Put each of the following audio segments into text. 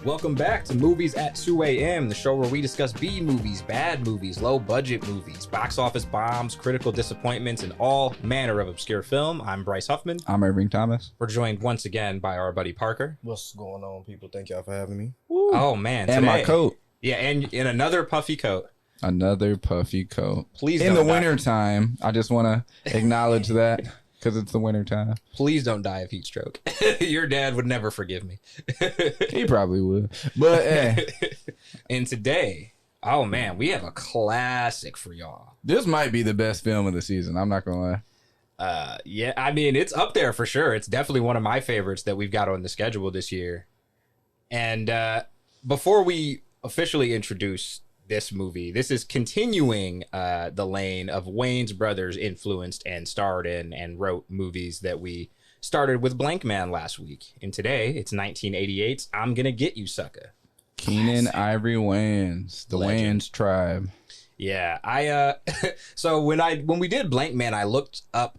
Welcome back to Movies at 2 a.m., the show where we discuss B movies, bad movies, low budget movies, box office bombs, critical disappointments, and all manner of obscure film. I'm Bryce Huffman. I'm Irving Thomas. We're joined once again by our buddy Parker. What's going on, people? Thank y'all for having me. Woo. Oh man, and today, my coat. Yeah, and in another puffy coat. Another puffy coat. Please in don't the die. winter time. I just want to acknowledge that because it's the winter time. Please don't die of heat stroke. Your dad would never forgive me. He probably would. But hey, And today, oh man, we have a classic for y'all. this might be the best film of the season. I'm not gonna lie. Yeah, I mean, it's up there for sure. It's definitely one of my favorites that we've got on the schedule this year. And before we officially introduce this movie, this is continuing the lane of Wayans brothers influenced and starred in and wrote movies that we started with Blank Man last week. And today, it's 1988's I'm Gonna Get You, Sucka. Keenen Ivory Wayans, the Legend. Wayans tribe. Yeah, I so when we did Blank Man, I looked up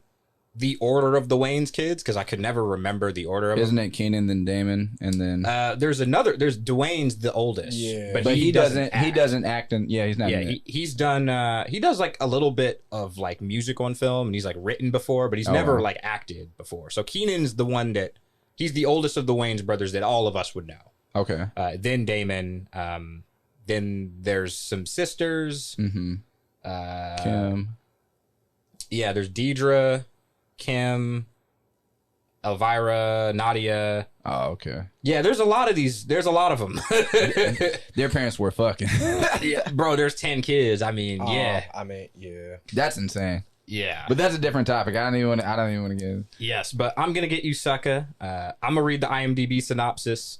the order of the Wayans kids because I could never remember the order of them. Isn't it Keenen then Damon and then? There's Dwayne's the oldest. Yeah. but, but he doesn't. act. He doesn't act in. Yeah, he's not. Yeah, in it. he's done. He does like a little bit of like music on film, and he's like written before, but he's never wow. like acted before. So Keenan's the one that he's the oldest of the Wayans brothers that all of us would know. Okay. Then Damon. Then there's some sisters. Mm-hmm. Kim. Yeah, there's Deidre, Kim, Elvira, Nadia. Oh, okay. Yeah, there's a lot of these. There's a lot of them. Their parents were fucking. Yeah, bro, there's 10 kids. I mean, yeah. I mean, yeah. That's insane. Yeah. But that's a different topic. I don't even want to get in. Yes, but I'm going to get you, Sucka. I'm going to read the IMDb synopsis.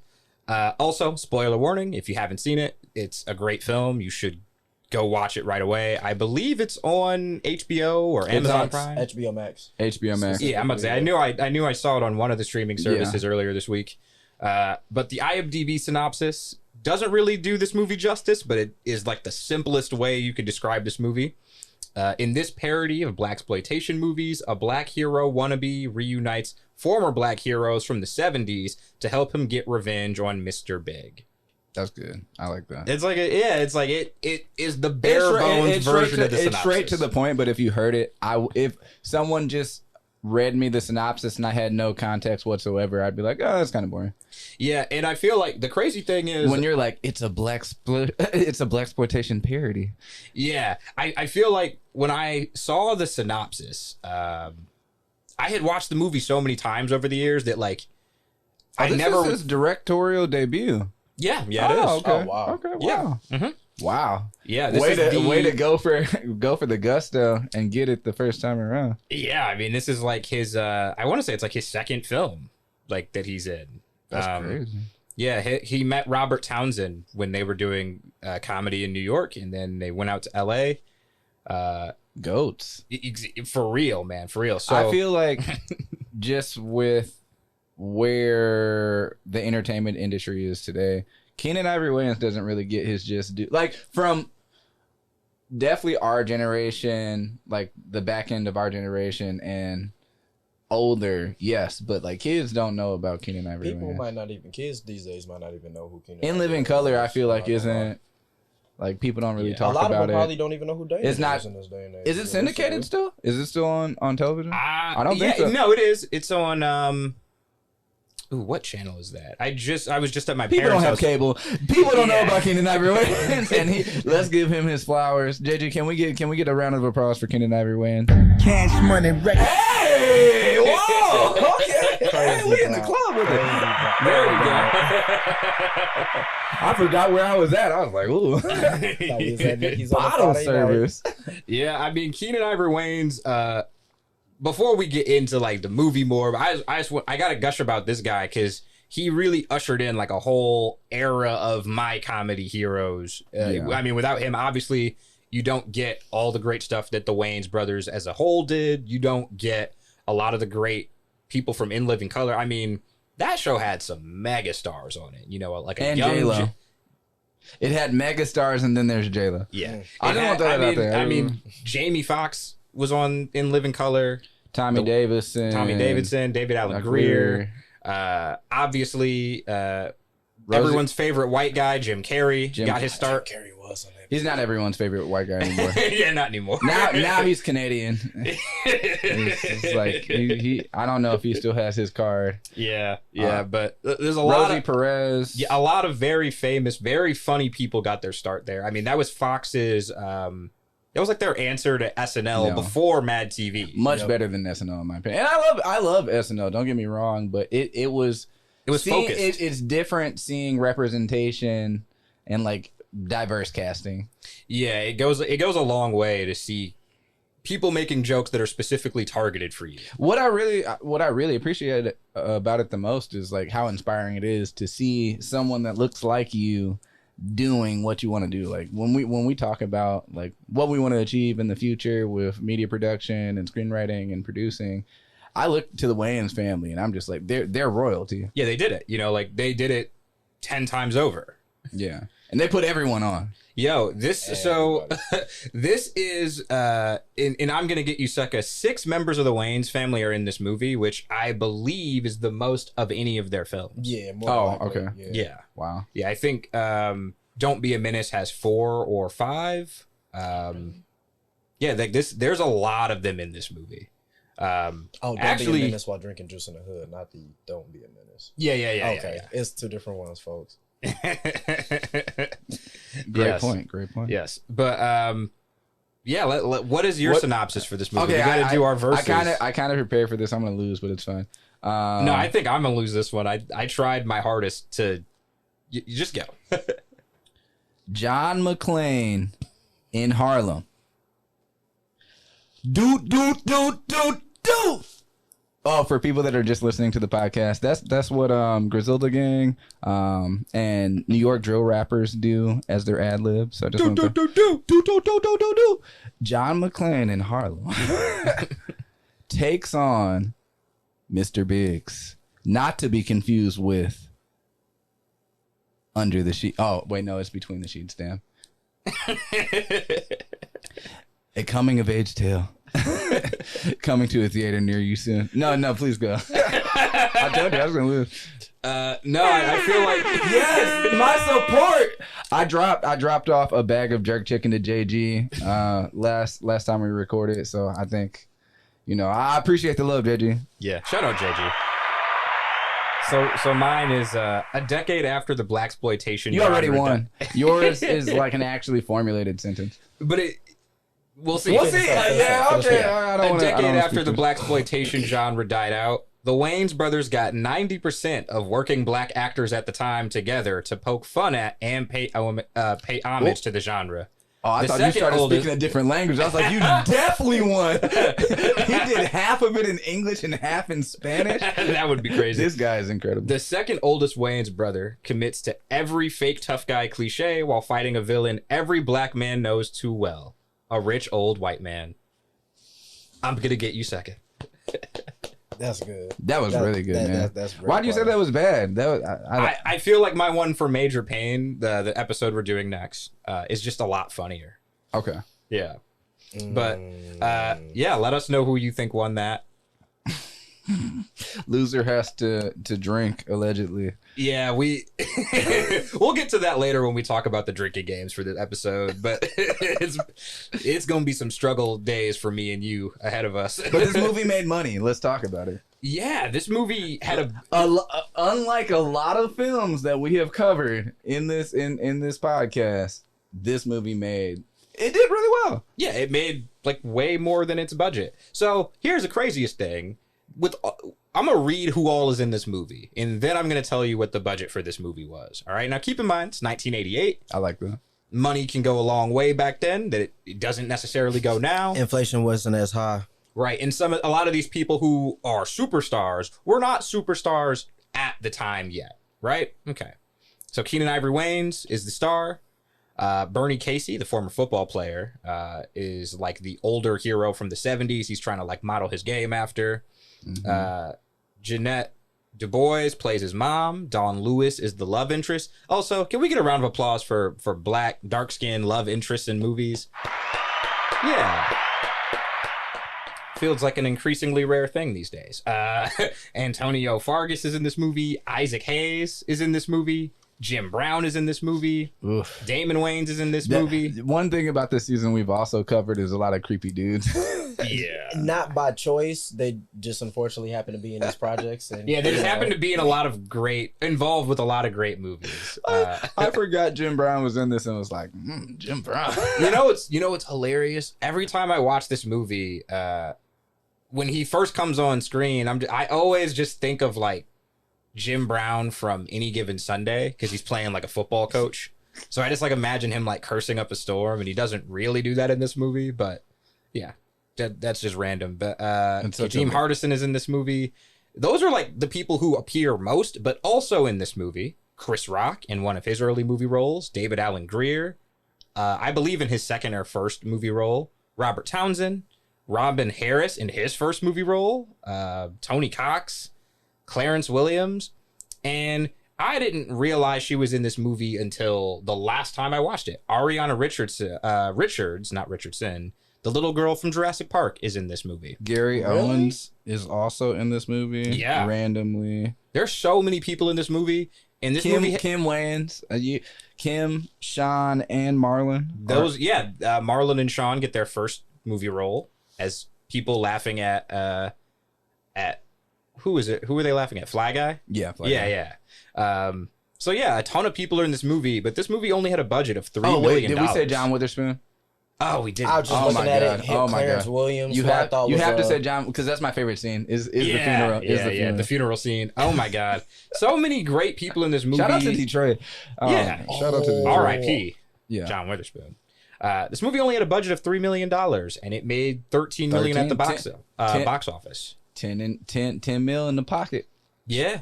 Also, spoiler warning, if you haven't seen it, it's a great film. You should go watch it right away. I believe it's on HBO or Amazon Prime. HBO Max. HBO Max. Yeah, I'm about to say, I knew I saw it on one of the streaming services earlier this week. But the IMDb synopsis doesn't really do this movie justice, but it is like the simplest way you could describe this movie. In this parody of Blaxploitation movies, a black hero wannabe reunites former black heroes from the 70s to help him get revenge on Mr. Big. That's good. I like that. It's like it is the bare bones version of the synopsis. It's straight to the point, but if you heard it, if someone just read me the synopsis and I had no context whatsoever, I'd be like, oh, that's kind of boring. Yeah, and I feel like the crazy thing is when you're like, it's a Blaxploitation parody. Yeah, I feel like when I saw the synopsis, I had watched the movie so many times over the years that like This is his directorial debut. Yeah, it is. Okay. Oh, wow. Okay, Yeah. wow. Mm-hmm. Wow. Yeah, this way is to go for the gusto and get it the first time around. Yeah, I mean, this is like his I want to say it's like his second film like that he's in. That's crazy. Yeah, he met Robert Townsend when they were doing comedy in New York, and then they went out to LA. Goats. For real, man, for real. So I feel like just with where the entertainment industry is today, Keenen Ivory Wayans doesn't really get his just due. Like from definitely our generation, like the back end of our generation and older, yes, but like kids don't know about Keenen Ivory People Wayans. might not even, kids these days might not even know who Keenen In Ivory Living Wayans Color, is. I feel like A isn't like people don't really Yeah. talk lot of about people it. probably don't even know who Damon It's not- is in this day and age. Is it syndicated still? Is it still on television? I don't think so. No, it is. It's on ooh, what channel is that? I was just at my People don't parents' have house. cable. People don't know Yeah. about Keenen Ivory Wayans, and let's give him his flowers. JJ, can we get a round of applause for Keenen Ivory Wayans? Cash Money Records. Hey, whoa, okay, hey, we in the Crazy club with it. There we go. I forgot where I was at. I was like, ooh, He's on a bottle Friday night. service. Yeah, I mean, Keenen Ivory Wayans. Before we get into like the movie more, I gotta gush about this guy because he really ushered in like a whole era of my comedy heroes. Yeah. I mean, without him, obviously, you don't get all the great stuff that the Wayans brothers as a whole did. You don't get a lot of the great people from In Living Color. I mean, that show had some mega stars on it. You know, like a And young J-Lo. It had mega stars, and then there's J-Lo. Yeah, I didn't want to throw that out there. I mean, Jamie Foxx was on In Living Color. Tommy Davidson, David Allen Greer. Obviously, Everyone's favorite white guy, Jim Carrey, got his start. Jim Carrey was on that. He's not everyone's favorite white guy anymore. Yeah, not anymore. Now he's Canadian. It's like he I don't know if he still has his card. Yeah, but there's a Rosie lot of Perez. Yeah, a lot of very famous, very funny people got their start there. I mean, that was Fox's. It was like their answer to SNL before Mad TV. Much better than SNL in my opinion. And I love SNL. Don't get me wrong, but it was focused. It's different seeing representation and like diverse casting. Yeah, it goes a long way to see people making jokes that are specifically targeted for you. What I really appreciate about it the most is like how inspiring it is to see someone that looks like you doing what you want to do. Like when we talk about like what we want to achieve in the future with media production and screenwriting and producing, I look to the Wayans family and I'm just like they're royalty. Yeah, they did it. Like they did it 10 times over. Yeah. And they put everyone on. Yo, this is and I'm gonna get you Sucka. 6 members of the Wayans family are in this movie, which I believe is the most of any of their films. Yeah. More likely, okay. Yeah. Wow. Yeah, I think Don't Be a Menace has 4 or 5. Yeah, like this. There's a lot of them in this movie. Don't actually, be a menace while drinking juice in the hood, not the Don't Be a Menace. Yeah. Okay, it's 2 different ones, folks. Great point. Yes, but what is your synopsis for this movie? Okay, we got to do our verses. I kind of prepared for this. I'm gonna lose, but it's fine. No, I think I'm gonna lose this one. I tried my hardest to. You just go. John McClane in Harlem. Do. Oh, for people that are just listening to the podcast, that's what Griselda Gang and New York drill rappers do as their ad libs. So I just do. John McClane in Harlem takes on Mr. Biggs, not to be confused with Under the Sheet. Oh wait, no, it's Between the Sheets. Damn. A coming of age tale. Coming to a theater near you soon. No, please go. I told you I was gonna lose. No, I feel like yes, my support. I dropped off a bag of jerk chicken to JG last time we recorded, so I think I appreciate the love, JG. Yeah, shout out JG. So mine is a decade after the Blaxploitation. You already won. Yours is like an actually formulated sentence, but we'll see. Yeah, okay. A decade after the Blaxploitation genre died out, the Wayans brothers got 90% of working black actors at the time together to poke fun at and pay homage to the genre. Oh, I thought you started speaking a different language. I was like, you definitely won. He did half of it in English and half in Spanish. That would be crazy. This guy is incredible. The second oldest Wayans brother commits to every fake tough guy cliche while fighting a villain every black man knows too well. A rich old white man. I'm gonna get you second. That's good. That was really good, man. That's why do you say that was bad? That was, I feel like my one for Major Pain, the episode we're doing next, is just a lot funnier. Okay. Yeah. But let us know who you think won that. Loser has to drink, allegedly. Yeah, we'll get to that later when we talk about the drinking games for the episode, but it's going to be some struggle days for me and you ahead of us. But this movie made money. Let's talk about it. Yeah, this movie had unlike a lot of films that we have covered in this podcast, this movie did really well. Yeah, it made like way more than its budget. So here's the craziest thing. I'm going to read who all is in this movie, and then I'm going to tell you what the budget for this movie was. All right. Now, keep in mind, it's 1988. I like that. Money can go a long way back then, that it doesn't necessarily go now. Inflation wasn't as high. Right. And a lot of these people who are superstars were not superstars at the time yet. Right. Okay. So Keenen Ivory Wayans is the star. Bernie Casey, the former football player, is like the older hero from the 70s. He's trying to like model his game after. Mm-hmm. Jeanette Du Bois plays his mom. Dawn Lewis is the love interest. Also, can we get a round of applause for black, dark-skinned love interests in movies? Yeah. Feels like an increasingly rare thing these days. Antonio Fargas is in this movie. Isaac Hayes is in this movie. Jim Brown is in this movie. Oof. Damon Wayans is in this movie. One thing about this season we've also covered is a lot of creepy dudes. Yeah. Not by choice. They just unfortunately happen to be in these projects. And, Yeah, they just happen to be in involved with a lot of great movies. I forgot Jim Brown was in this and was like, Jim Brown. You know what's hilarious? Every time I watch this movie, when he first comes on screen, I always just think of like Jim Brown from Any Given Sunday because he's playing like a football coach. So I just like imagine him like cursing up a storm, and he doesn't really do that in this movie. But yeah, that's just random. But Kadeem Hardison is in this movie. Those are like the people who appear most, but also in this movie, Chris Rock in one of his early movie roles, David Alan Grier, I believe in his second or first movie role, Robert Townsend, Robin Harris in his first movie role, Tony Cox, Clarence Williams, and I didn't realize she was in this movie until the last time I watched it. Ariana Richardson, the little girl from Jurassic Park, is in this movie. Gary Owens is also in this movie. Yeah. Randomly. There's so many people in this movie. In this movie, Kim Wayans, Kim, Sean, and Marlon. Marlon and Sean get their first movie role as people laughing at who is it? Who are they laughing at? Fly Guy? Yeah, Fly Guy. Yeah. So yeah, a ton of people are in this movie, but this movie only had a budget of $3 million. Did we say John Witherspoon? Oh, we did. I was just looking at it. Oh my Clarence God. Williams. You have to say John because that's my favorite scene. Is the funeral? The funeral scene. Oh my God, so many great people in this movie. Shout out to Detroit. Shout out to Detroit. R.I.P. Yeah, John Witherspoon. This movie only had a budget of $3 million, and it made $13 million at the box office. 10 mil in the pocket. Yeah.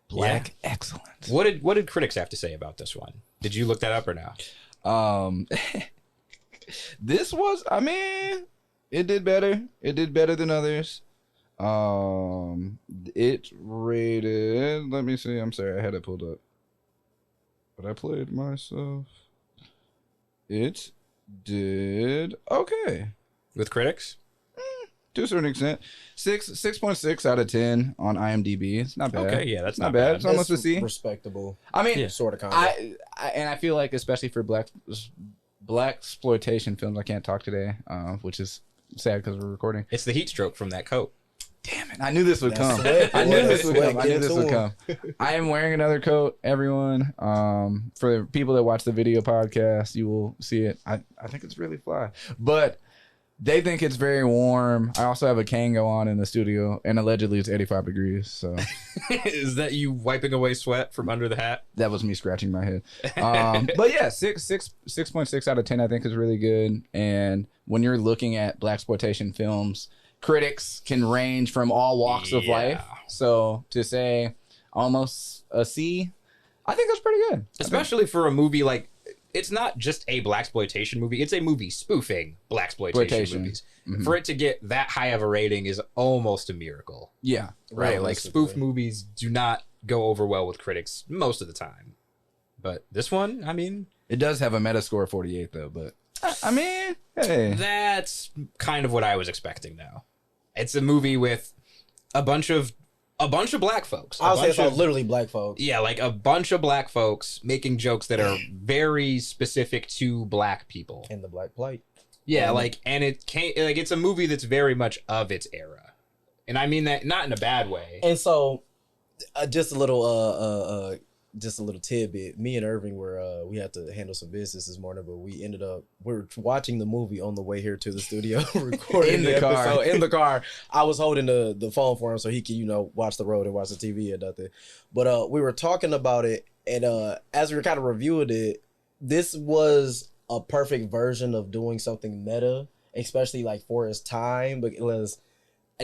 Black excellence. What did critics have to say about this one? Did you look that up or no? This was, I mean, it did better. It did better than others. It rated, let me see. I'm sorry, I had it pulled up. But I played myself. It did okay. With critics? To a certain extent. 6.6 out of 10 on IMDb. It's not bad. Okay, yeah, that's not bad. It's almost a C. Respectable. I mean, sort of comedy. I feel like, especially for Blaxploitation films, I can't talk today, which is sad because we're recording. It's the heat stroke from that coat. Damn it. I knew this would come. I knew this would come. I am wearing another coat, everyone. For the people that watch the video podcast, you will see it. I think it's really fly. But they think it's very warm. I also have a Kango on in the studio, and allegedly it's 85 degrees. So, is that you wiping away sweat from under the hat? That was me scratching my head. But yeah, 6.6 out of 10, I think is really good. And when you're looking at Blaxploitation films, critics can range from all walks of life. So to say almost a C, I think that's pretty good. Especially for a movie like. It's not just a Blaxploitation movie. It's a movie spoofing Blaxploitation movies. Mm-hmm. For it to get that high of a rating is almost a miracle. Yeah. Right? Like, spoof movies do not go over well with critics most of the time. But this one, I mean... It does have a Metascore of 48, though, but... I mean, hey. That's kind of what I was expecting now. It's a movie with a bunch of black folks. I would say it's all literally black folks. Yeah, like a bunch of black folks making jokes that are very specific to black people. And the black plight. Yeah, and it's a movie that's very much of its era. And I mean that not in a bad way. And so just a little tidbit. Me and Irving we had to handle some business this morning, but we were watching the movie on the way here to the studio, recording in the car. In the car. I was holding the phone for him so he could, watch the road and watch the TV and nothing. But we were talking about it, and as we were kind of reviewing it, this was a perfect version of doing something meta, especially like for its time, because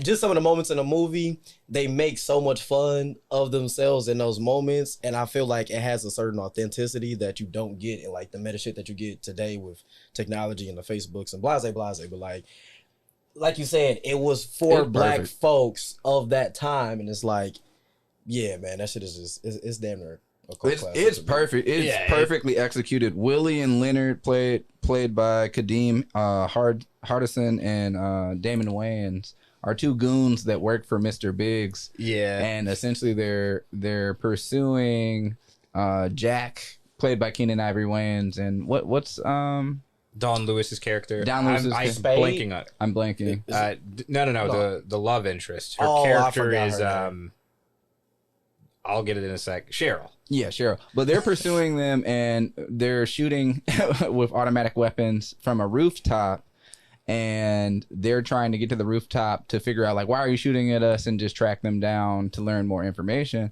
just some of the moments in the movie, they make so much fun of themselves in those moments, and I feel like it has a certain authenticity that you don't get in like the meta shit that you get today with technology and the Facebooks and blase. But like you said, it was for black folks of that time, and it's like, yeah, man, that shit is just it's damn near a cult classic. It's perfect. It's perfectly executed. Willie and Leonard played by Kadeem Hardison and Damon Wayans. Are two goons that work for Mr. Biggs. Yeah. And essentially they're pursuing Jack, played by Keenen Ivory Wayans, and what's Don Lewis's character. Don Lewis's I'm character. blanking on it. I'm blanking. No. The love interest. Her I character forgot is her name. I'll get it in a sec. Cheryl. Yeah, Cheryl. But they're pursuing them, and they're shooting with automatic weapons from a rooftop, and they're trying to get to the rooftop to figure out, like, why are you shooting at us, and just track them down to learn more information.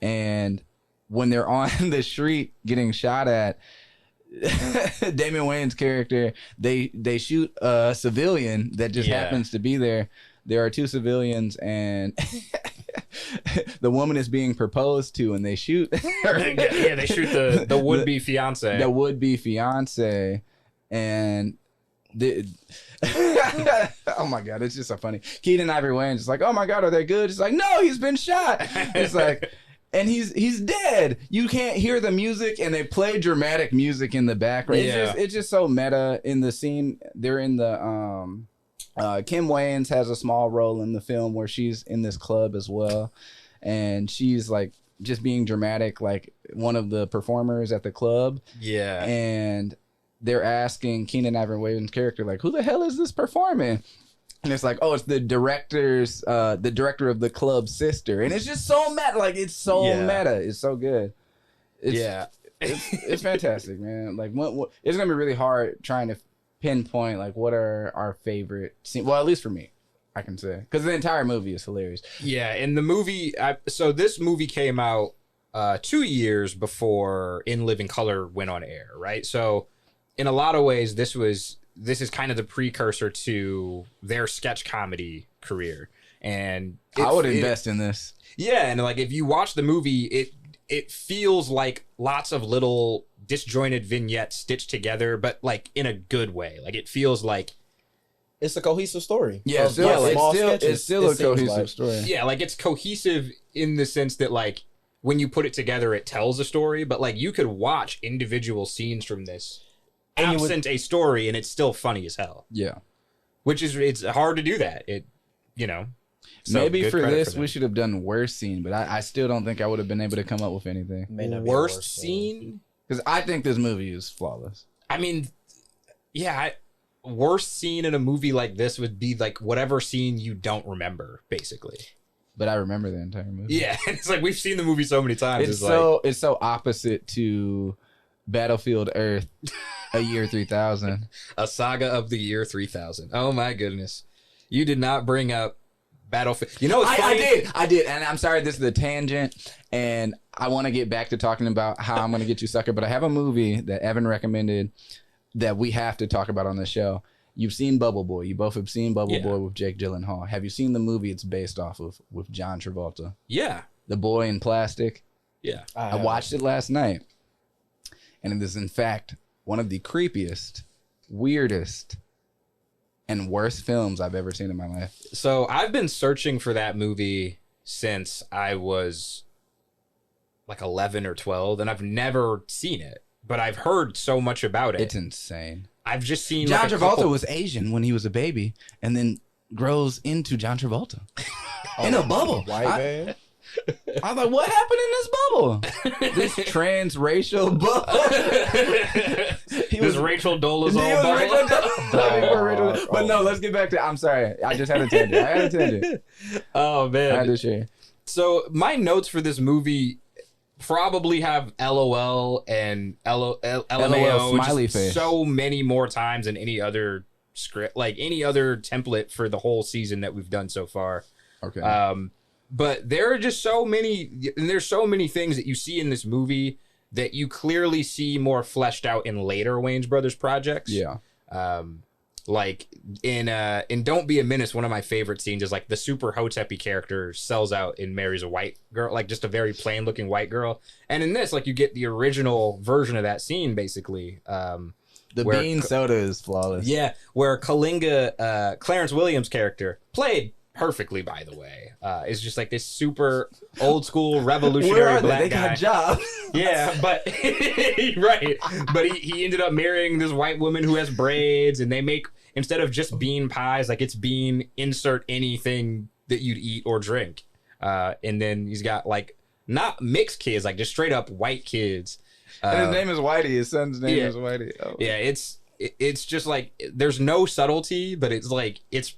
And when they're on the street getting shot at, Damon Wayans' character, they shoot a civilian that just happens to be there. There are two civilians, and the woman is being proposed to, and they shoot her. Yeah, they shoot the would-be fiance. The would-be fiance, and oh my god, it's just so funny. Keenen Ivory Wayans is like, oh my god, are they good? It's like, no, he's been shot. It's like, and he's dead. You can't hear the music, and they play dramatic music in the background. Yeah. It's just so meta in the scene. They're in the Kim Wayans has a small role in the film where she's in this club as well, and she's like just being dramatic, like one of the performers at the club. Yeah. And they're asking Keenen Ivory Wayans' character, like, who the hell is this performing? And it's like, oh, it's the director of the club's sister. And it's just so meta. Like, it's so meta. It's so good. It's fantastic, man. Like, what it's going to be really hard trying to pinpoint, like, what are our favorite scenes. Well, at least for me, I can say. Because the entire movie is hilarious. Yeah, and the movie... so this movie came out 2 years before In Living Color went on air, right? So in a lot of ways, this is kind of the precursor to their sketch comedy career. And I would invest in this. Yeah, and like if you watch the movie, it feels like lots of little disjointed vignettes stitched together, but like in a good way. Like it feels like it's a cohesive story. Yeah, it's still a cohesive story. Yeah, like it's cohesive in the sense that like when you put it together, it tells a story, but like you could watch individual scenes from this absent a story, and it's still funny as hell. Yeah, it's hard to do that. So maybe for this we should have done worst scene, but I still don't think I would have been able to come up with anything. Worst scene, because I think this movie is flawless. I mean, yeah, worst scene in a movie like this would be like whatever scene you don't remember, basically. But I remember the entire movie. Yeah, it's like we've seen the movie so many times. It's so opposite to Battlefield Earth, a year 3000. A saga of the year 3000. Oh my goodness. You did not bring up Battlefield. You know what's funny? I did. And I'm sorry, this is a tangent. And I want to get back to talking about how I'm going to get you Sucker. But I have a movie that Evan recommended that we have to talk about on the show. You've seen Bubble Boy. You both have seen Bubble Boy with Jake Gyllenhaal. Have you seen the movie it's based off of with John Travolta? Yeah. The Boy in Plastic? Yeah. I watched it last night. And it is, in fact, one of the creepiest, weirdest, and worst films I've ever seen in my life. So I've been searching for that movie since I was like 11 or 12, and I've never seen it. But I've heard so much about it. It's insane. I've just seen John Travolta was Asian when he was a baby, and then grows into John Travolta in a bubble. White man. I was like, what happened in this bubble? This transracial bubble. This Rachel Dolezal bubble. But no, let's get back to. I'm sorry, I just had a tangent. Oh man, I had to share. So my notes for this movie probably have LOL and LMAO smiley face so many more times than any other script, like any other template for the whole season that we've done so far. Okay. But there are just so many, and there's so many things that you see in this movie that you clearly see more fleshed out in later Wayans Brothers projects. Yeah. Like in Don't Be a Menace, one of my favorite scenes is like the super Hotepi character sells out and marries a white girl, like just a very plain looking white girl. And in this, like you get the original version of that scene, basically. The bean soda is flawless. Yeah, where Kalinga, Clarence Williams' character, played perfectly, by the way, is just like this super old school revolutionary black they guy. got jobs. Yeah, but right, but he ended up marrying this white woman who has braids, and they make, instead of just bean pies, like it's bean insert anything that you'd eat or drink, and then he's got like not mixed kids, like just straight up white kids. And his name is Whitey. His son's name is Whitey. Oh. Yeah, it's just like there's no subtlety, but it's like it's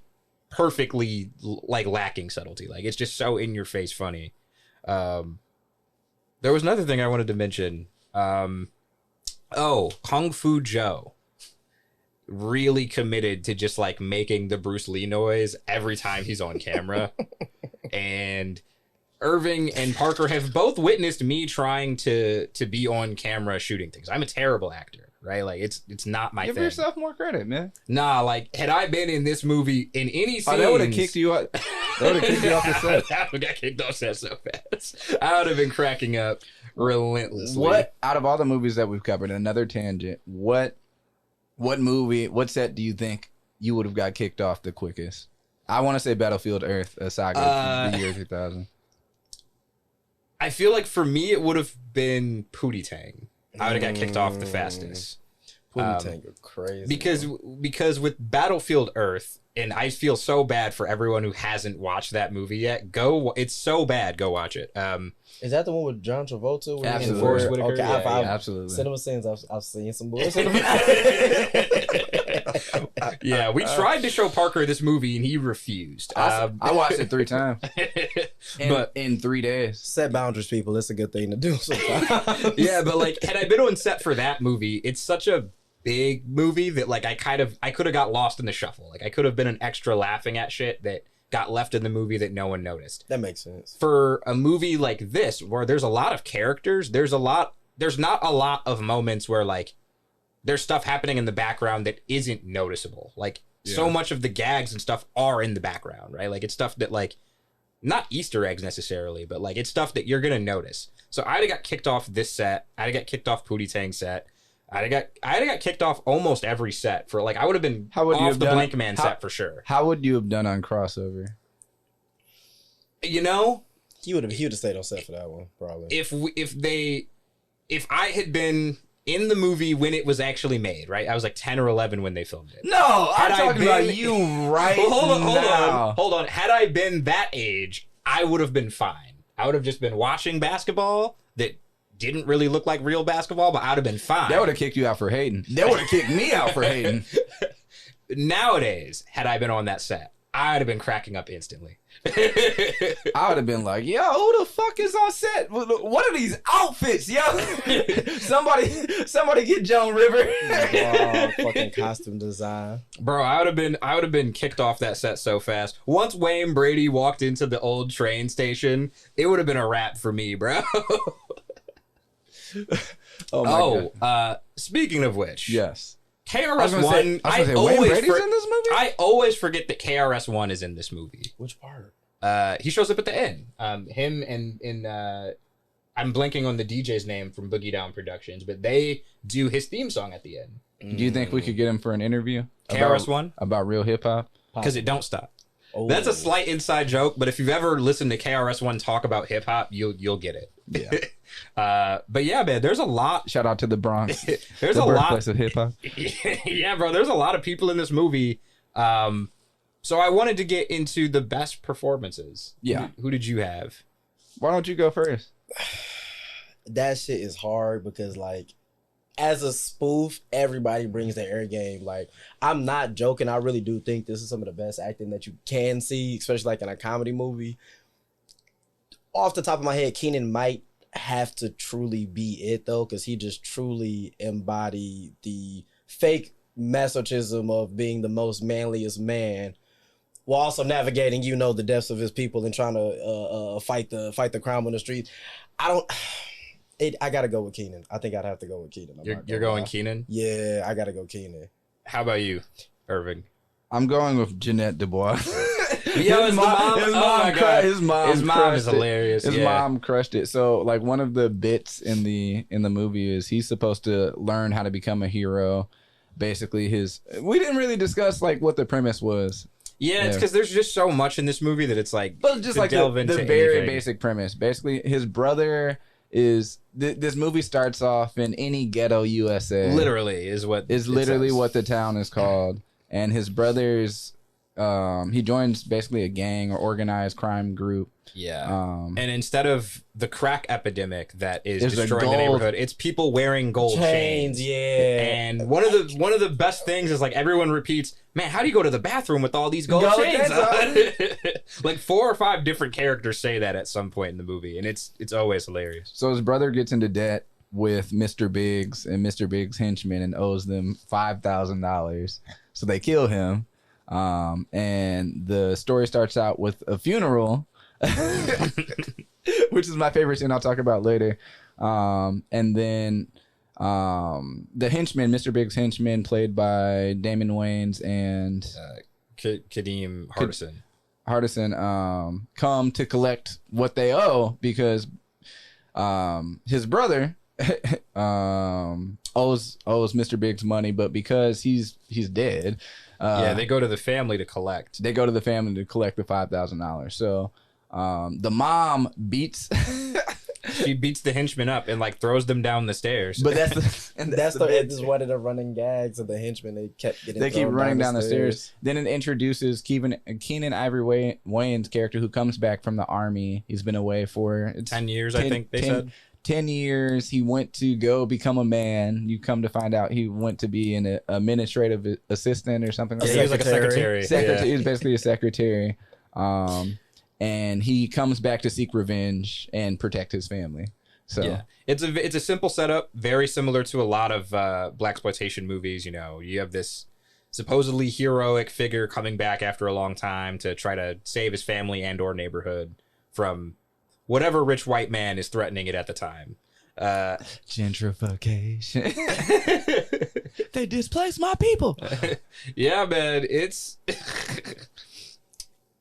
perfectly like lacking subtlety. Like it's just so in your face funny. There was another thing I wanted to mention. Kung Fu Joe. Really committed to just like making the Bruce Lee noise every time he's on camera. And Irving and Parker have both witnessed me trying to be on camera shooting things. I'm a terrible actor, right? Like it's not my thing. Give yourself more credit, man. Nah, like had I been in this movie in any scenes, that would have kicked you out. That would have kicked you off the set. I would have got kicked off set so fast. I would have been cracking up relentlessly. What out of all the movies that we've covered, another tangent, what set do you think you would have got kicked off the quickest? I want to say Battlefield Earth, a saga the year 2000. I feel like for me it would have been Pootie Tang. I would have got kicked off the fastest. Pootie Tang, you're crazy. Because with Battlefield Earth, and I feel so bad for everyone who hasn't watched that movie yet. It's so bad. Go watch it. Is that the one with John Travolta? Absolutely. Forrest Whitaker? Okay, Yeah, absolutely. Cinema Sins, I've seen some bullshit. Yeah, we tried to show Parker this movie and he refused. I watched it 3 times, but in 3 days. Set boundaries, people. It's a good thing to do sometimes. Yeah, but like, had I been on set for that movie, it's such a big movie that like I could have got lost in the shuffle. Like I could have been an extra laughing at shit that got left in the movie that no one noticed. That makes sense. For a movie like this, where there's a lot of characters, there's not a lot of moments where like there's stuff happening in the background that isn't noticeable. Like so much of the gags and stuff are in the background, right? Like it's stuff that like not Easter eggs necessarily, but like it's stuff that you're gonna notice. So I'd have got kicked off this set. I'd have got kicked off Pootie Tang's set. I'd have got kicked off almost every set for like I would have been off the Blank Man set for sure. How would you have done on Crossover? You know, he would have stayed on set for that one probably. If I had been in the movie when it was actually made, right? I was like 10 or 11 when they filmed it. No, I'm talking about you right now. Hold on. Had I been that age, I would have been fine. I would have just been watching basketball that didn't really look like real basketball, but I would have been fine. That would have kicked you out for hating. That would have kicked me out for hating. Nowadays, had I been on that set, I would have been cracking up instantly. I would have been like, yo, who the fuck is on set? What are these outfits, yo? somebody get Joan River. Fucking costume design. Bro, I would have been kicked off that set so fast. Once Wayne Brady walked into the old train station, it would have been a wrap for me, bro. Oh my God. Speaking of which, yes, KRS-One. I always forget that KRS-One is in this movie. Which part? He shows up at the end. Him and I'm blanking on the DJ's name from Boogie Down Productions, but they do his theme song at the end. Do you think we could get him for an interview? KRS-One about real hip hop? Because it don't stop. Oh. That's a slight inside joke, but if you've ever listened to KRS-One talk about hip hop, you'll get it. Yeah. But yeah, man, there's a lot. Shout out to the Bronx. There's the a lot birthplace of hip hop. Yeah, bro. There's a lot of people in this movie. So I wanted to get into the best performances. Yeah. Who did you have? Why don't you go first? That shit is hard because like, as a spoof, everybody brings their air game. Like, I'm not joking. I really do think this is some of the best acting that you can see, especially like in a comedy movie. Off the top of my head, Keenen might have to truly be it though, because he just truly embodied the fake masochism of being the most manliest man, while also navigating, the depths of his people and trying to fight the crime on the street. I gotta go with Keenen. I think I'd have to go with Keenen. You're going Keenen? Yeah, I gotta go Keenen. How about you, Irving? I'm going with Jeanette Dubois. Yo, his mom. His mom is hilarious. His mom crushed it. So like one of the bits in the movie is he's supposed to learn how to become a hero. Basically, we didn't really discuss like what the premise was. Yeah, it's because there's just so much in this movie that it's like, but just like the very basic premise. Basically, his brother is this movie starts off in any ghetto USA. Literally is what what the town is called, and his brother's he joins basically a gang or organized crime group. Yeah. And instead of the crack epidemic that is There's a destroying the neighborhood, it's people wearing gold chains. Yeah. And one of the best things is like everyone repeats, man, how do you go to the bathroom with all these gold chains on? Like 4 or 5 different characters say that at some point in the movie, and it's always hilarious. So his brother gets into debt with Mr. Biggs and Mr. Biggs' henchmen and owes them $5,000. So they kill him. And the story starts out with a funeral, which is my favorite scene I'll talk about later. And then the henchmen, Mr. Biggs' henchmen, played by Damon Wayans and Kadeem Hardison, come to collect what they owe because his brother owes Mr. Biggs money, but because he's dead, they go to the family to collect. They go to the family to collect the $5,000. So the mom beats. She beats the henchmen up and like throws them down the stairs. But that's one of the running gags of the henchmen. They keep running down the stairs. Then it introduces Keenen Ivory Wayans' character, who comes back from the army. He's been away for 10 years, I think they said. 10 years. He went to go become a man. You come to find out he went to be an administrative assistant or something like that. He was like a secretary. He was basically a secretary. And he comes back to seek revenge and protect his family. So yeah, it's a simple setup, very similar to a lot of Blaxploitation movies. You know, you have this supposedly heroic figure coming back after a long time to try to save his family and or neighborhood from whatever rich white man is threatening it at the time. Gentrification. They displaced my people. Yeah, man, it's.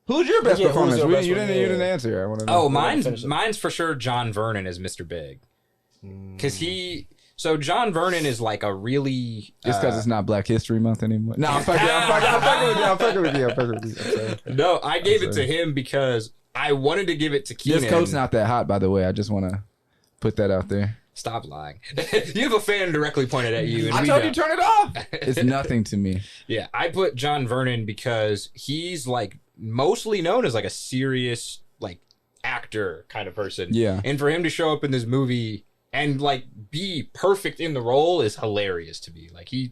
Who's your best performance? You didn't answer. I want to know. Oh, mine's for sure John Vernon as Mr. Big. Because John Vernon is like a really... Just because it's not Black History Month anymore. No, I'm fucking with you. No, I gave it to him because I wanted to give it to Keenen. This coat's not that hot, by the way. I just want to put that out there. Stop lying. You have a fan directly pointed at you. And I told you turn it off. It's nothing to me. Yeah, I put John Vernon because he's like mostly known as like a serious like actor kind of person. Yeah. And for him to show up in this movie and like be perfect in the role is hilarious to me. Like he's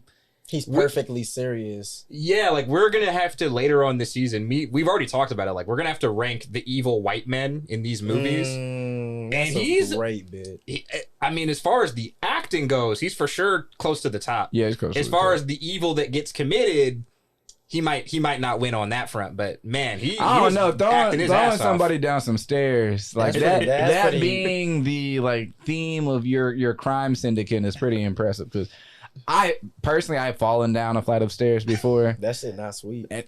perfectly serious. Yeah, like we're gonna have to later on this season we've already talked about it. Like we're gonna have to rank the evil white men in these movies. That's he's a great bit. I mean, as far as the acting goes, he's for sure close to the top. Yeah, he's close. As far as the evil that gets committed, he might not win on that front. But man, throwing somebody down some stairs like that being the like theme of your crime syndicate is pretty impressive because I personally I've fallen down a flight of stairs before. That shit not sweet. And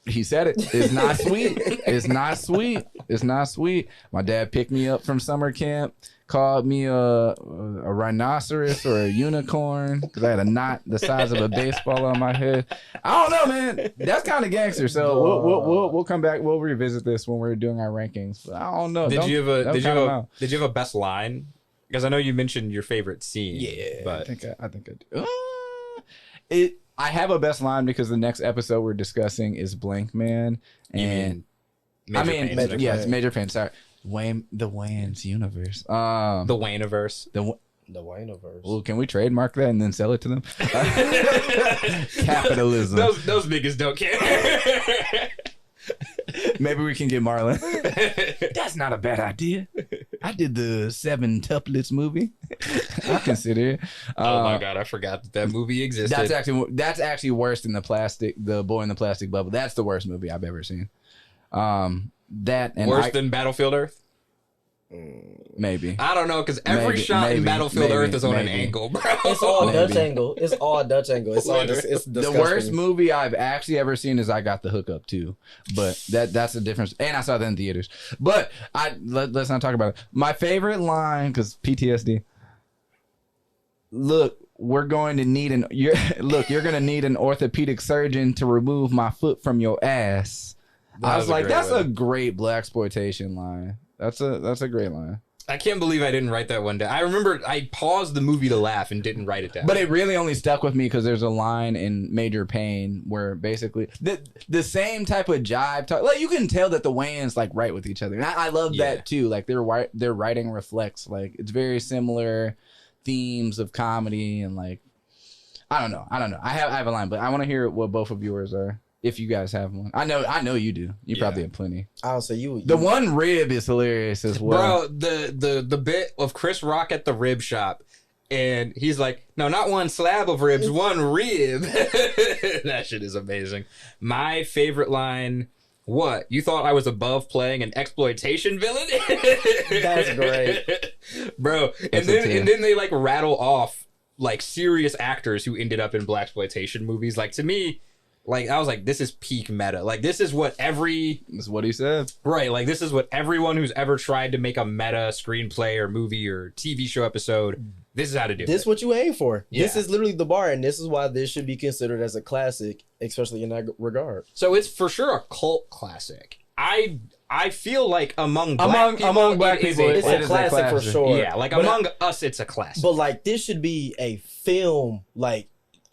he said it. It's not sweet. It's not sweet. It's not sweet. My dad picked me up from summer camp, called me a rhinoceros or a unicorn because I had a knot the size of a baseball on my head. I don't know, man. That's kind of gangster. So we'll come back. We'll revisit this when we're doing our rankings. But I don't know. Did you have a best line? Because I know you mentioned your favorite scene. Yeah, but I think I do. I have a best line because the next episode we're discussing is Blank Man, and Major Major Pain. Sorry, the Wayans universe. The Wayaniverse. The Wayaniverse. Well, can we trademark that and then sell it to them? Capitalism. Those niggas don't care. Maybe we can get Marlon. That's not a bad idea. I did the 7 Tuplets movie. I consider it. Oh my god, I forgot that movie existed. That's actually worse than the Boy in the Plastic Bubble. That's the worst movie I've ever seen. That and worse than Battlefield Earth. Maybe. I don't know because every shot in Battlefield Earth is on an angle, bro. It's all Dutch angle. It's all Dutch angle. It's the worst movie I've actually ever seen is I Got the Hookup too, but that's the difference. And I saw that in theaters. But let's not talk about it. My favorite line because PTSD. Look, we're going to need you're going to need an orthopedic surgeon to remove my foot from your ass. I was like, that's a great Blaxploitation line. That's a great line. I can't believe I didn't write that one down. I remember I paused the movie to laugh and didn't write it down. But it really only stuck with me because there's a line in Major Payne where basically the same type of jive talk. Like you can tell that the Wayans like write with each other, and I love that too. Like their writing reflects like it's very similar themes of comedy and like I don't know. I have a line, but I want to hear what both of yours are. If you guys have one, I know you do. You probably have plenty. Honestly, you the one rib is hilarious as well, bro. The bit of Chris Rock at the rib shop, and he's like, "No, not one slab of ribs, one rib." That shit is amazing. My favorite line. What? You thought I was above playing an exploitation villain? That's great, bro. And then they like rattle off like serious actors who ended up in Blaxploitation movies. Like to me. Like, I was like, this is peak meta. Like, this is what This is what he said. Right, like, this is what everyone who's ever tried to make a meta screenplay or movie or TV show episode, this is how to do it. This is what you aim for. Yeah. This is literally the bar, and this is why this should be considered as a classic, especially in that regard. So it's for sure a cult classic. I feel like among black people, it's a classic for sure. Yeah, like, but among us, it's a classic. But, like, this should be a film, like,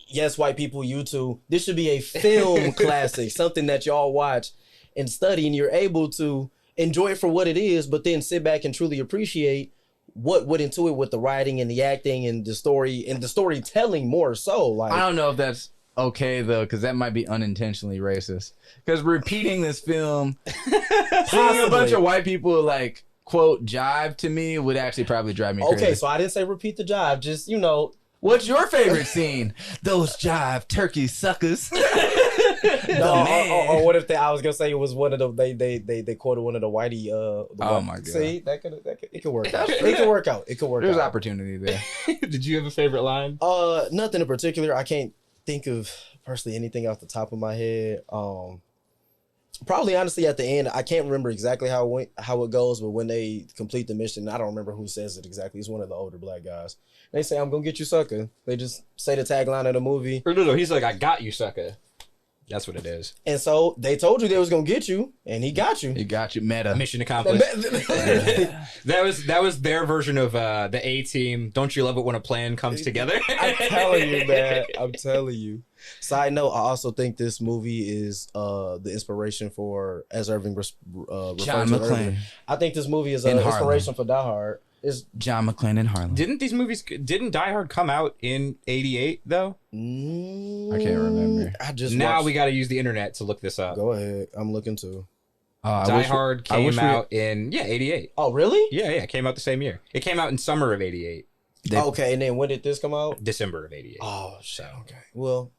yes, white people, you too. This should be a film classic, something that y'all watch and study, and you're able to enjoy it for what it is, but then sit back and truly appreciate what went into it with the writing and the acting and the story and the storytelling more so. Like, I don't know if that's okay though, because that might be unintentionally racist. Because repeating this film, seeing a bunch of white people like quote jive to me would actually probably drive me crazy. Okay, so I didn't say repeat the jive, just What's your favorite scene? Those jive turkey suckers. Or what if I was gonna say it was one of the they quoted one of the whitey my god. See, it could work out. It could work out. It could work There's out. opportunity there. Did you have a favorite line? Nothing in particular. I can't think of personally anything off the top of my head. Probably honestly at the end, I can't remember exactly how it goes, but when they complete the mission, I don't remember who says it exactly. It's one of the older black guys. They say, "I'm gonna get you, sucker." They just say the tagline of the movie. Or no, he's like, "I got you, sucker." That's what it is. And so they told you they was gonna get you, and he got you. He got you. Meta. Mission accomplished. That was their version of the A-Team. Don't you love it when a plan comes together? I'm telling you, man. I'm telling you. Side note, I also think this movie is the inspiration for, as Irving referred John to McClane. earlier. I think this movie is an inspiration for Die Hard. It's John McClane in Harlem. Didn't Die Hard come out in 88 though? I can't remember. We got to use the internet to look this up. Go ahead. I'm looking too. Die Hard came out in 88. Oh, really? Yeah, it came out the same year. It came out in summer of 88. Okay, and then when did this come out? December of 88. Oh, shit. Okay. Well,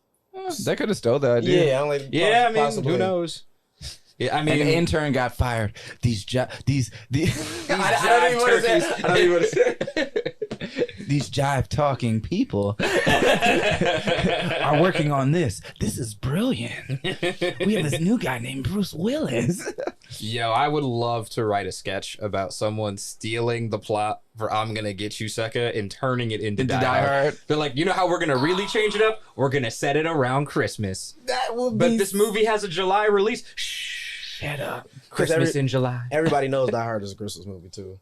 they could have stole the idea. Yeah, I mean, possibly. Who knows? Yeah, I mean, an intern got fired. These I don't even want to say. These jive talking people are working on this. This is brilliant. We have this new guy named Bruce Willis. Yo, I would love to write a sketch about someone stealing the plot for "I'm Gonna Get You, Sucka" and turning it into Die Hard. They're like, you know how we're gonna really change it up? We're gonna set it around Christmas. That would But this movie has a July release. Shh. Shut up. Christmas in July. Everybody knows Die Hard is a Christmas movie too.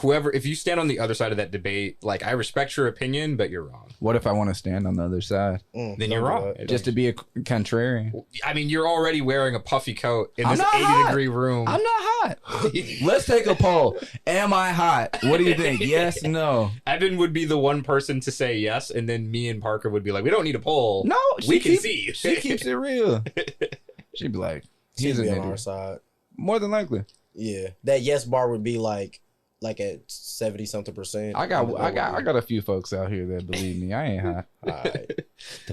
Whoever, if you stand on the other side of that debate, like, I respect your opinion, but you're wrong. What if I want to stand on the other side? Then you're wrong. Just to be a contrarian. I mean, you're already wearing a puffy coat in this 80-degree room. I'm not hot. Let's take a poll. Am I hot? What do you think? Yes, no. Evan would be the one person to say yes, and then me and Parker would be like, we don't need a poll. No, we can see. She keeps it real. She'd be like, he's an on idiot. our side. More than likely. Yeah, that yes bar would be like at 70-something%. I got a few folks out here that believe me. I ain't hot. All right.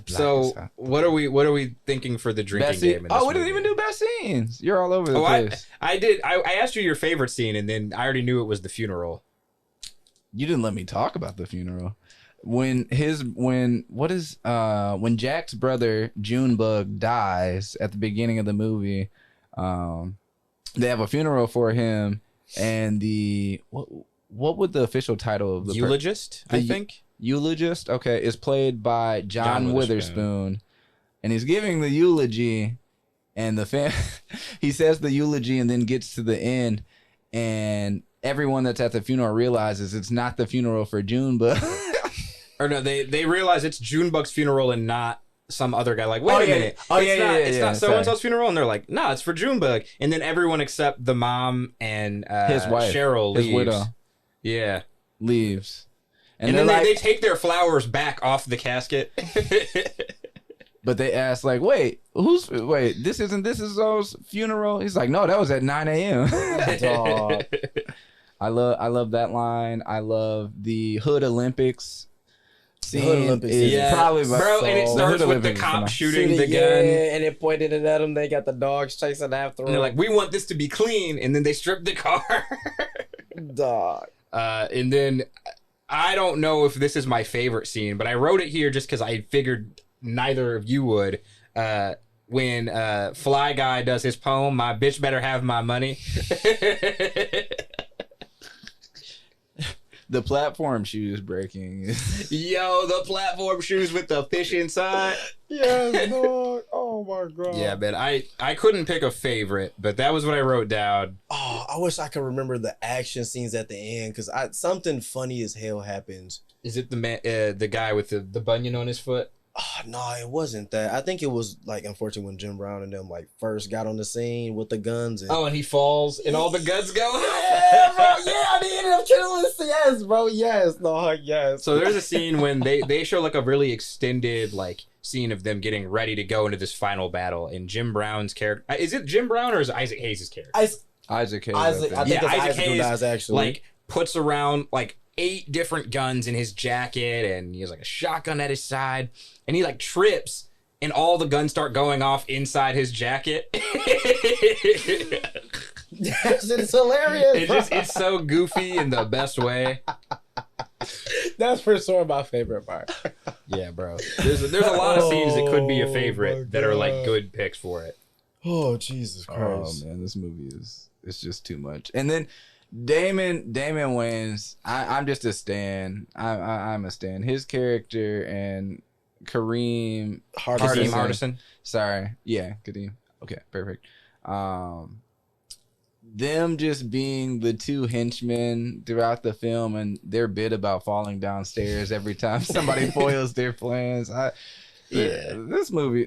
So what are we thinking for the drinking game? We didn't even do best scenes. You're all over the place. I did. I asked you your favorite scene, and then I already knew it was the funeral. You didn't let me talk about the funeral. When Jack's brother Junebug dies at the beginning of the movie, they have a funeral for him, and what would the official title of the eulogist? I think eulogist. Okay, is played by John Witherspoon, and he's giving the eulogy, and he says the eulogy, and then gets to the end, and everyone that's at the funeral realizes it's not the funeral for Junebug. Or no, they realize it's Junebug's funeral and not some other guy. Like, wait a minute. It's not so-and-so's funeral. And they're like, no, it's for Junebug. And then everyone except the mom and his wife, Cheryl leaves. his widow. Yeah. Leaves. And then they take their flowers back off the casket. But they ask, like, wait, this is Zoe's funeral? He's like, no, that was at 9 a.m. I love that line. I love the Hood Olympics scene. Hood Olympics is probably my bro, and it starts with the cop shooting the gun. Yeah, and it pointed it at them. They got the dogs chasing after them. And they're like, we want this to be clean. And then they strip the car. Dog. And then I don't know if this is my favorite scene, but I wrote it here just because I figured neither of you would. When Fly Guy does his poem, "My bitch better have my money." The platform shoes breaking. Yo, the platform shoes with the fish inside. Yes, dog. Oh my god. Yeah, man. I couldn't pick a favorite, but that was what I wrote down. Oh, I wish I could remember the action scenes at the end because something funny as hell happens. Is it the man, the guy with the bunion on his foot? Oh, no, it wasn't that. I think it was like, unfortunately, when Jim Brown and them like first got on the scene with the guns. And Oh, and he falls and all the guns go. Yeah, bro. Yeah, they ended up killing us. Yes, bro. Yes, no, yes. So there's a scene when they show like a really extended like scene of them getting ready to go into this final battle, and Jim Brown's character, is it Jim Brown or is it Isaac Hayes' character? Isaac Hayes. I think it's Isaac Hayes, who dies, actually. like puts around like 8 different guns in his jacket, and he has like a shotgun at his side, and he like trips and all the guns start going off inside his jacket. Yes, it's hilarious. It's so goofy in the best way. That's for sure my favorite part. Yeah, bro. There's a lot of scenes that could be a favorite that are like good picks for it. Oh, Jesus Christ. Oh man, this movie it's just too much. And then Damon Wayans, I'm just a stan. I'm a stan. His character and Kareem Hardison. Sorry. Yeah, Kareem. Okay, perfect. Them just being the two henchmen throughout the film and their bit about falling downstairs every time somebody foils their plans. This movie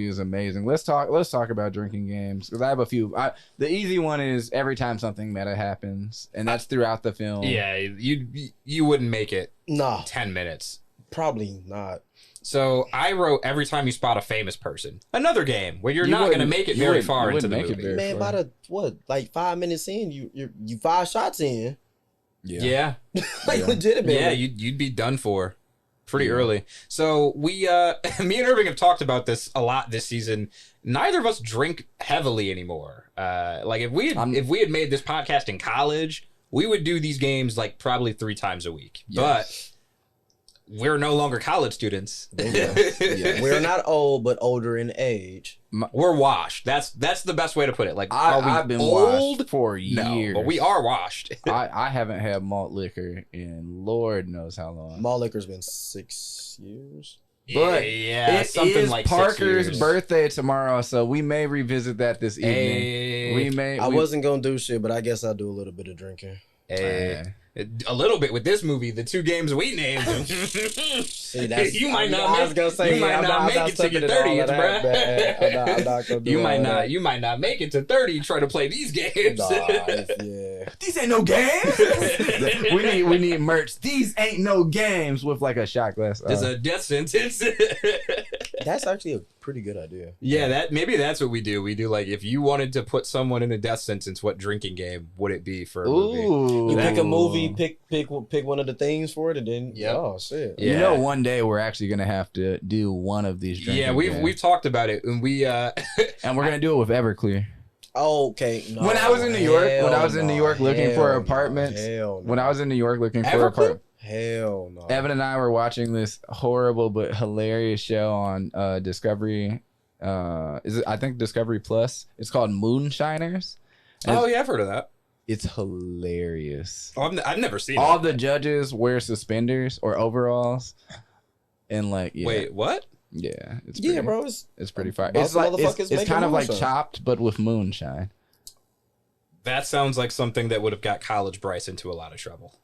is amazing. Let's talk about drinking games because I have a few. The easy one is every time something meta happens, and that's throughout the film. Yeah, you wouldn't make it. Nah, 10 minutes. Probably not. So I wrote every time you spot a famous person. Another game where you're not going to make it very far into the movie. Man, by the like 5 minutes in, you 5 shots in. Yeah. Like legitimately. Yeah, you'd be done for pretty early. So we me and Irving have talked about this a lot this season. Neither of us drink heavily anymore. Like if we had made this podcast in college, we would do these games like probably 3 times a week. Yes. But we're no longer college students. Yeah. We're not old, but older in age. We're washed. That's the best way to put it. Like, I've been old washed for years. No, but we are washed. I haven't had malt liquor in Lord knows how long. Malt liquor's been 6 years. But yeah, it something is like Parker's birthday tomorrow, so we may revisit that this evening. We may. I wasn't gonna do shit, but I guess I'll do a little bit of drinking. A little bit with this movie, the 2 games we named. See, you might not make it to your 30th, bro. You might not make it to 30 trying to play these games. Yeah. These ain't no games. we need merch. These ain't no games with like a shot glass. There's a death sentence. That's actually a pretty good idea. Yeah, maybe that's what we do. We do like if you wanted to put someone in a death sentence, what drinking game would it be for a movie? You pick a movie, pick one of the themes for it, and then oh shit. Yeah. You know, one day we're actually gonna have to do one of these drinking games. We've talked about it, and and we're gonna do it with Everclear. Okay. No, when I was in New York, looking for apartments. When I was in New York looking for apartments. Hell no. Evan and I were watching this horrible but hilarious show on Discovery. I think Discovery Plus. It's called Moonshiners. Oh yeah, I've heard of that. It's hilarious. Oh, I've never seen it. All the judges wear suspenders or overalls, and like wait, what? Yeah, it's bro. It's pretty fire. It's like it's kind of like Chopped, but with moonshine. That sounds like something that would have got college Bryce into a lot of trouble.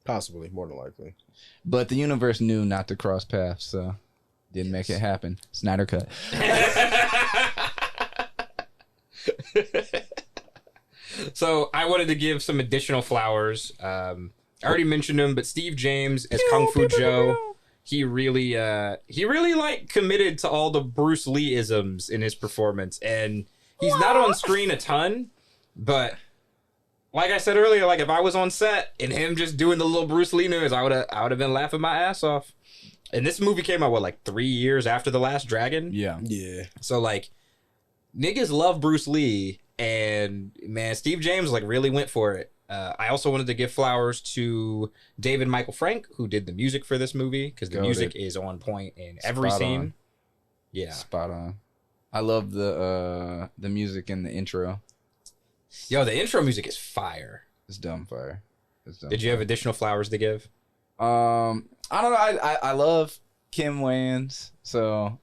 Possibly, more than likely. But the universe knew not to cross paths, so didn't make it happen. Snyder cut. So I wanted to give some additional flowers. I already mentioned him, but Steve James as Kung Fu Joe, he really like committed to all the Bruce Lee isms in his performance, and he's not on screen a ton, but like I said earlier, like if I was on set and him just doing the little Bruce Lee noise, I would have been laughing my ass off. And this movie came out like 3 years after The Last Dragon. Yeah. So like niggas love Bruce Lee, and man, Steve James like really went for it. I also wanted to give flowers to David Michael Frank, who did the music for this movie, because the music is on point in every scene. Yeah, spot on. I love the music in the intro. Yo, the intro music is fire. It's dumb fire. Did you have additional flowers to give? I don't know. I love Kim Wayans, so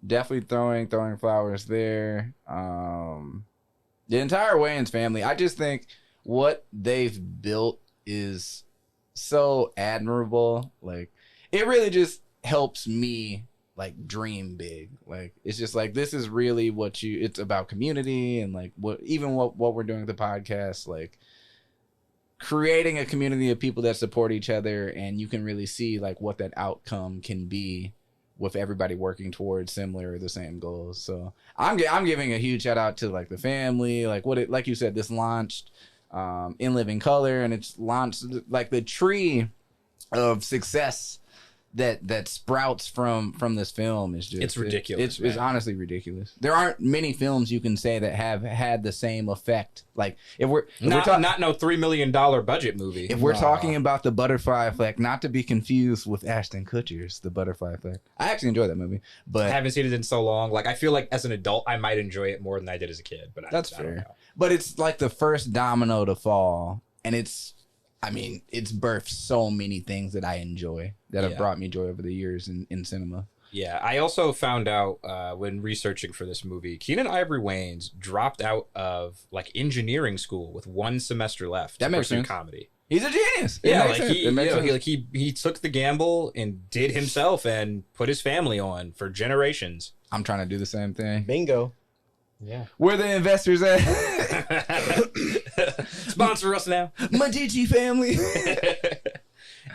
definitely throwing flowers there. The entire Wayans family. I just think what they've built is so admirable. Like, it really just helps me like dream big. Like, it's just like, this is really what it's about, community, and like what we're doing with the podcast, like creating a community of people that support each other, and you can really see like what that outcome can be with everybody working towards similar or the same goals. So I'm giving a huge shout out to like the family, like like you said, this launched in living color, and it's launched like the tree of success that sprouts from this film is just, it's ridiculous. It's honestly ridiculous. There aren't many films you can say that have had the same effect. Like if we're not no $3 million budget movie. If we're talking about the Butterfly Effect, not to be confused with Ashton Kutcher's The Butterfly Effect. I actually enjoy that movie, but I haven't seen it in so long. Like I feel like as an adult, I might enjoy it more than I did as a kid. But that's I fair. don't know. But it's like the first domino to fall, and it's birthed so many things that I enjoy that have brought me joy over the years in cinema. Yeah, I also found out when researching for this movie, Keenen Ivory Wayans dropped out of like engineering school with 1 semester left. That makes sense. Comedy. He's a genius. Yeah, like he took the gamble and did himself and put his family on for generations. I'm trying to do the same thing. Bingo. Yeah. Where the investors at? Sponsor us now. Medici family.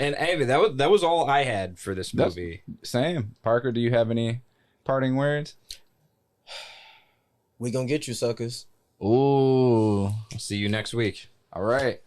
And hey, that was all I had for this movie. Same. Parker, do you have any parting words? We gonna get you, suckers. Ooh. See you next week. All right.